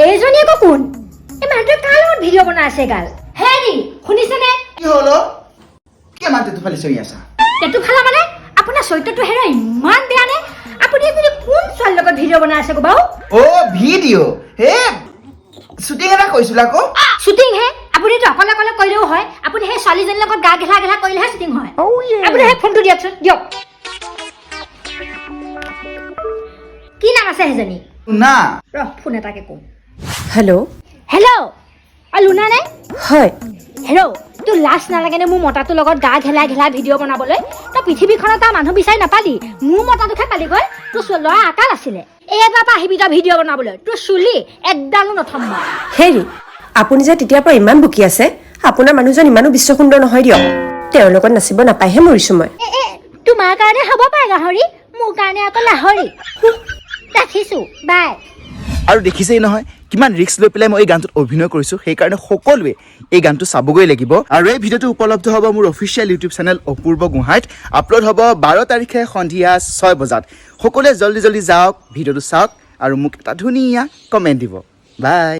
এইজনী আকৌ কোন এই মানুহটোৱে কাৰ লগত ভিডিঅ' বনাই আছে গাল হেৰি শুনিছেনে কি হলো কি মানতে তো ফালি চই আছা তেতু খালা মানে আপোনাৰ চৰিত্ৰটো হেৰা ইমান বেয়া নে আপুনি এজনী কোন ছোৱালীৰ লগত ভিডিঅ' বনাই আছে বাও ও ভিডিঅ' হে শুটিং এটা কইছিলা কো শুটিং হে আপুনি তো অকলে অকলে কইলেও হয় আপুনি হে ছোৱালীজনীৰ লগত গা ঘেলা ঘেলা কইলেহে শুটিং হয় আপুনি হে ফোনটো দিয়কচোন দিয়ক কি নাম আছে হেজনী না ফোন এটাকে কম হেল্ল' হেল্ল' লুনা নে হয় হেল্ল' তোৰ লাজ নালাগেনে মোৰ মতাটোৰ লগত গা ঘেলা ঘেলা ভিডিঅ' বনাবলৈ তই পৃথিৱীখনত তাৰ মানুহ বিচাৰি নাপালি মোৰ মতাটোকে পালি গৈ তোৰ ল'ৰা আকাল আছিলে এইবাৰ পৰা আহিবি তই ভিডিঅ' বনাবলৈ তোৰ চুলি একডালো নথম মই হেৰি আপুনি যে তেতিয়াৰ পৰা ইমান বকি আছে আপোনাৰ মানুহজন ইমানো বিশ্ব সুন্দৰ নহয় দিয়ক তেওঁৰ লগত নাচিব নাপায়হে মৰিছো মই তোমাৰ কাৰণে হ'ব পাৰে গাহৰি মোৰ কাৰণে আকৌ লাহৰি ৰাখিছো বাই আৰু দেখিছেই নহয় কিমান ৰিস্ক লৈ পেলাই মই এই গানটোত অভিনয় কৰিছো সেই কাৰণে সকলোৱে এই গানটো চাবগৈ লাগিব আৰু এই ভিডিঅ'টো উপলব্ধ হ'ব মোৰ অফিচিয়েল ইউটিউব চেনেল অপূৰ্ব গুহাইত আপলোড হ'ব 12 তাৰিখে সন্ধিয়া 6 বজাত সকলোৱে জলদি জলদি যাওক ভিডিঅ'টো চাওক আৰু মোক এটা ধুনীয়া কমেণ্ট দিব বাই